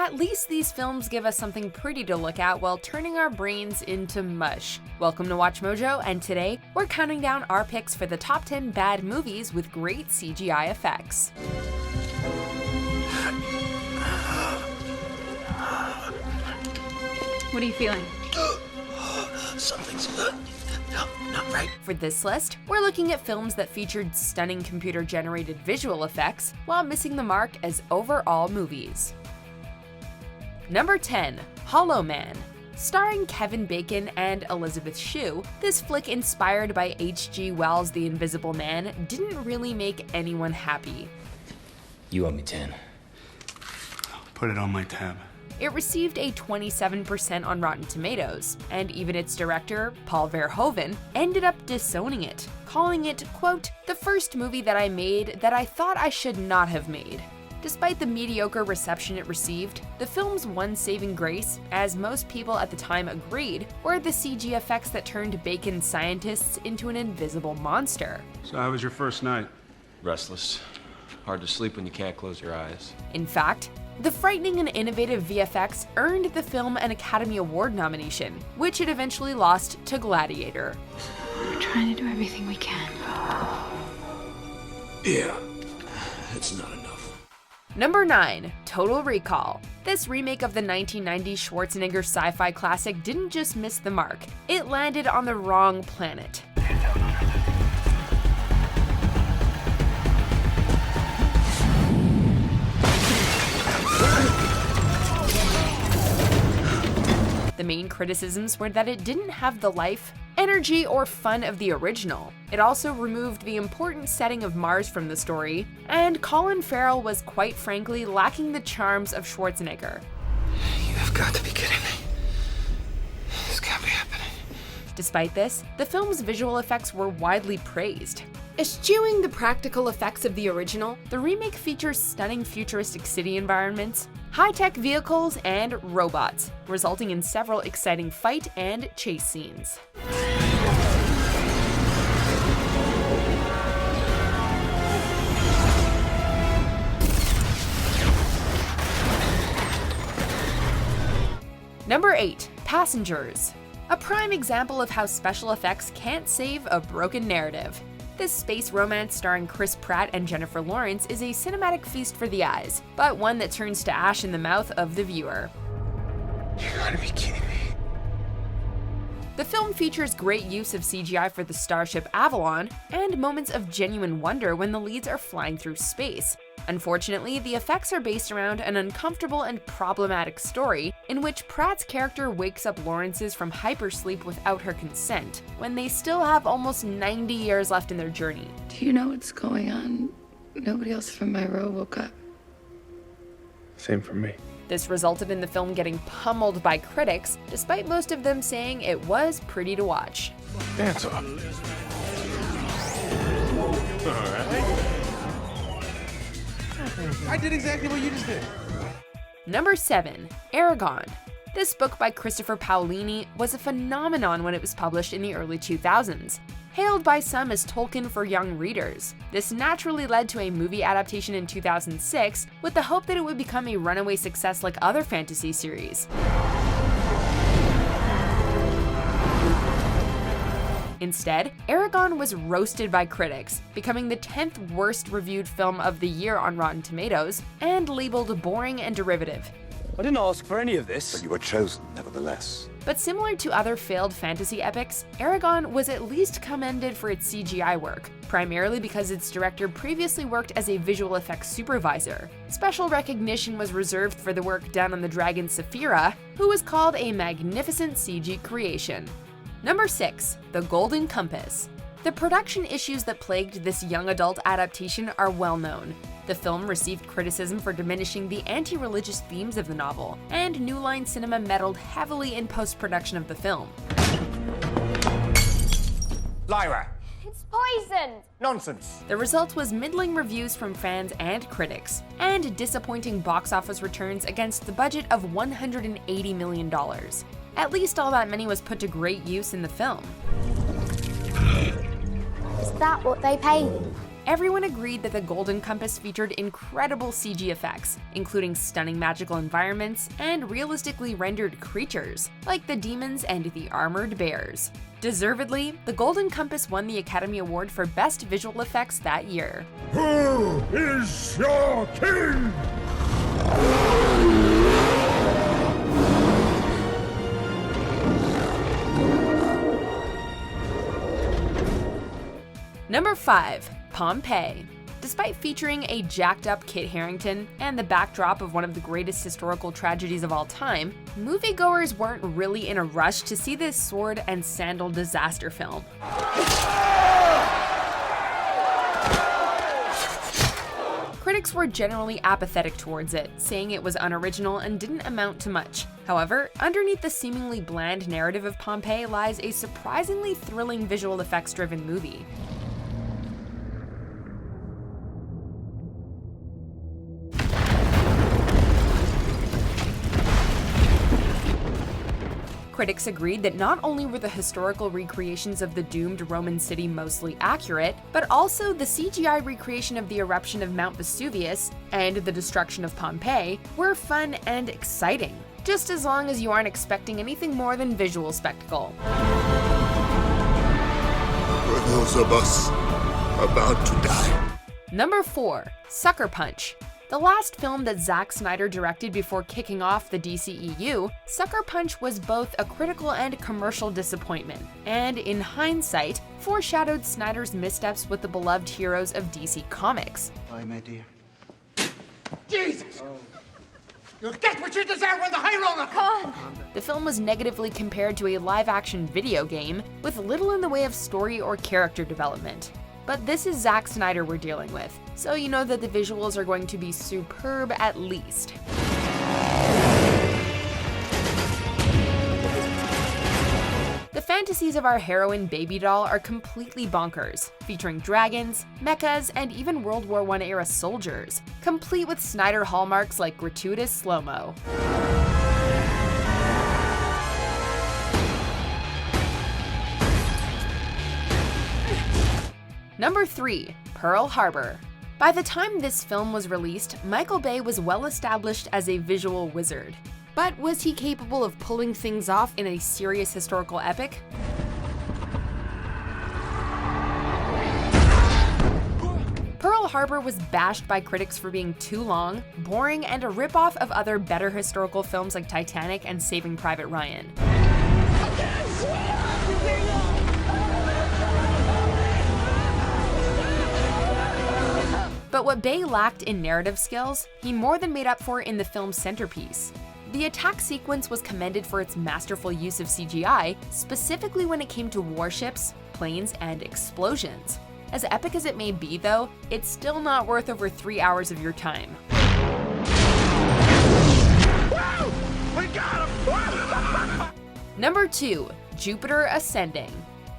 At least these films give us something pretty to look at while turning our brains into mush. Welcome to WatchMojo, and today we're counting down our picks for the top 10 bad movies with great CGI effects. What are you feeling? Something's not right. For this list, we're looking at films that featured stunning computer-generated visual effects while missing the mark as overall movies. Number 10. Hollow Man. Starring Kevin Bacon and Elizabeth Shue, this flick inspired by H.G. Wells' The Invisible Man didn't really make anyone happy. You owe me 10. Put it on my tab. It received a 27% on Rotten Tomatoes, and even its director, Paul Verhoeven, ended up disowning it, calling it, quote, "the first movie that I made that I thought I should not have made." Despite the mediocre reception it received, the film's one saving grace, as most people at the time agreed, were the CG effects that turned Bacon's scientists into an invisible monster. So how was your first night? Restless. Hard to sleep when you can't close your eyes. In fact, the frightening and innovative VFX earned the film an Academy Award nomination, which it eventually lost to Gladiator. We're trying to do everything we can. Yeah, it's not enough. Number 9. Total Recall. This remake of the 1990s Schwarzenegger sci-fi classic didn't just miss the mark, it landed on the wrong planet. The main criticisms were that it didn't have the life, energy, or fun of the original. It also removed the important setting of Mars from the story, and Colin Farrell was quite frankly lacking the charms of Schwarzenegger. You have got to be kidding me. This can't be happening. Despite this, the film's visual effects were widely praised. Eschewing the practical effects of the original, the remake features stunning futuristic city environments, high-tech vehicles, and robots, resulting in several exciting fight and chase scenes. Number 8. Passengers. A prime example of how special effects can't save a broken narrative. This space romance starring Chris Pratt and Jennifer Lawrence is a cinematic feast for the eyes, but one that turns to ash in the mouth of the viewer. You gotta be kidding me. The film features great use of CGI for the starship Avalon, and moments of genuine wonder when the leads are flying through space. Unfortunately, the effects are based around an uncomfortable and problematic story in which Pratt's character wakes up Lawrence's from hypersleep without her consent, when they still have almost 90 years left in their journey. Do you know what's going on? Nobody else from my row woke up. Same for me. This resulted in the film getting pummeled by critics, despite most of them saying it was pretty to watch. Dance off. All right. I did exactly what you just did. Number 7. Aragon. This book by Christopher Paolini was a phenomenon when it was published in the early 2000s. Hailed by some as Tolkien for young readers, this naturally led to a movie adaptation in 2006 with the hope that it would become a runaway success like other fantasy series. Instead, Aragon was roasted by critics, becoming the 10th worst reviewed film of the year on Rotten Tomatoes, and labeled boring and derivative. I didn't ask for any of this. But you were chosen, nevertheless. But similar to other failed fantasy epics, Aragon was at least commended for its CGI work, primarily because its director previously worked as a visual effects supervisor. Special recognition was reserved for the work done on the dragon Saphira, who was called a magnificent CG creation. Number 6. The Golden Compass. The production issues that plagued this young adult adaptation are well known. The film received criticism for diminishing the anti-religious themes of the novel, and New Line Cinema meddled heavily in post-production of the film. Lyra! It's poisoned! Nonsense! The result was middling reviews from fans and critics, and disappointing box office returns against the budget of $180 million. At least all that money was put to great use in the film. Is that what they pay you? everyone agreed that the Golden Compass featured incredible CG effects, including stunning magical environments and realistically rendered creatures, like the demons and the armored bears. Deservedly, the Golden Compass won the Academy Award for Best Visual Effects that year. Who is your king? Number 5. Pompeii. Despite featuring a jacked-up Kit Harington and the backdrop of one of the greatest historical tragedies of all time, moviegoers weren't really in a rush to see this sword and sandal disaster film. Critics were generally apathetic towards it, saying it was unoriginal and didn't amount to much. However, underneath the seemingly bland narrative of Pompeii lies a surprisingly thrilling visual effects-driven movie. Critics agreed that not only were the historical recreations of the doomed Roman city mostly accurate, but also the CGI recreation of the eruption of Mount Vesuvius and the destruction of Pompeii were fun and exciting, just as long as you aren't expecting anything more than visual spectacle. For those of us about to die. Number 4. Sucker Punch. The last film that Zack Snyder directed before kicking off the DCEU, Sucker Punch was both a critical and commercial disappointment, and in hindsight, foreshadowed Snyder's missteps with the beloved heroes of DC Comics. Bye, my dear. Jesus! You'll get what you deserve when the high roller comes! The film was negatively compared to a live-action video game, with little in the way of story or character development. But this is Zack Snyder we're dealing with, so you know that the visuals are going to be superb at least. The fantasies of our heroine Baby Doll are completely bonkers, featuring dragons, mechas, and even World War I era soldiers, complete with Snyder hallmarks like gratuitous slow-mo. Number 3. Pearl Harbor. By the time this film was released, Michael Bay was well established as a visual wizard. But was he capable of pulling things off in a serious historical epic? Pearl Harbor was bashed by critics for being too long, boring, and a ripoff of other better historical films like Titanic and Saving Private Ryan. But what Bay lacked in narrative skills, he more than made up for in the film's centerpiece. The attack sequence was commended for its masterful use of CGI, specifically when it came to warships, planes, and explosions. As epic as it may be, though, it's still not worth over 3 hours of your time. We got him! Number 2. Jupiter Ascending.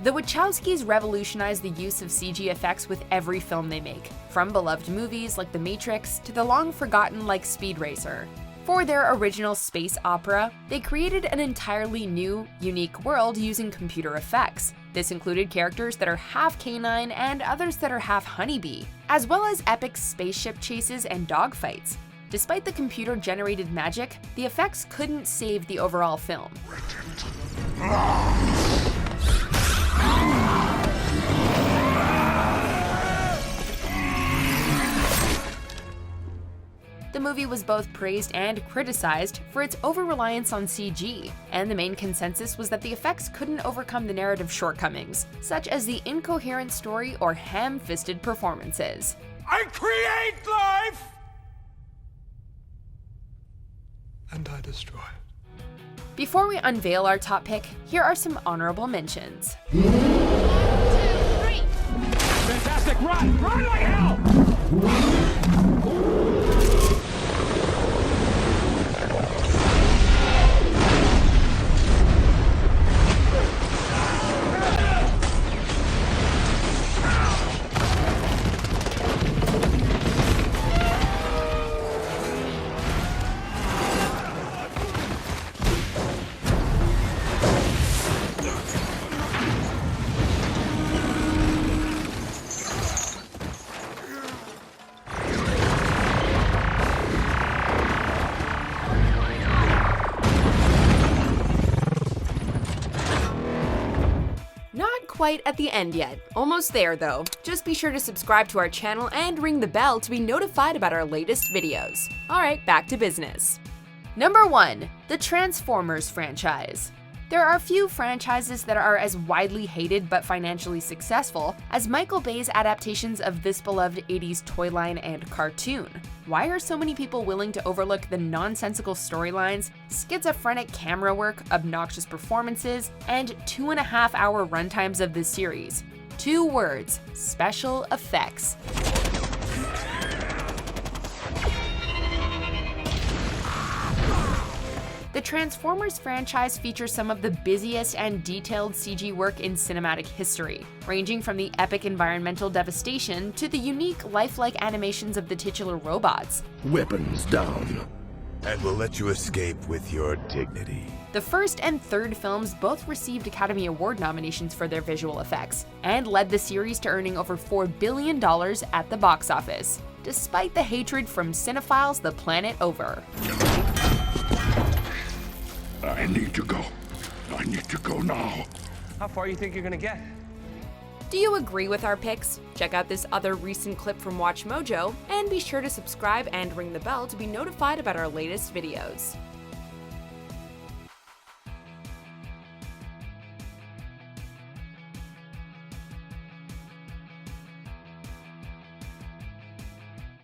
The Wachowskis revolutionized the use of CG effects with every film they make, from beloved movies like The Matrix to the long-forgotten like Speed Racer. For their original space opera, they created an entirely new, unique world using computer effects. This included characters that are half canine and others that are half honeybee, as well as epic spaceship chases and dogfights. Despite the computer-generated magic, the effects couldn't save the overall film. The movie was both praised and criticized for its over-reliance on CG, and the main consensus was that the effects couldn't overcome the narrative shortcomings, such as the incoherent story or ham-fisted performances. I create life! And I destroy. Before we unveil our top pick, here are some honorable mentions. 1, 2, 3! Fantastic run! Run like hell! quite at the end yet. Almost there though. Just be sure to subscribe to our channel and ring the bell to be notified about our latest videos. Alright, back to business. Number 1. The Transformers franchise. There are few franchises that are as widely hated but financially successful as Michael Bay's adaptations of this beloved 80s toy line and cartoon. Why are so many people willing to overlook the nonsensical storylines, schizophrenic camera work, obnoxious performances, and 2.5-hour runtimes of this series? 2 words: special effects. The Transformers franchise features some of the busiest and detailed CG work in cinematic history, ranging from the epic environmental devastation to the unique lifelike animations of the titular robots. Weapons down. And we'll let you escape with your dignity. The first and third films both received Academy Award nominations for their visual effects, and led the series to earning over $4 billion at the box office, despite the hatred from cinephiles the planet over. I need to go. I need to go now. How far you think you're gonna get? Do you agree with our picks? Check out this other recent clip from WatchMojo, and be sure to subscribe and ring the bell to be notified about our latest videos.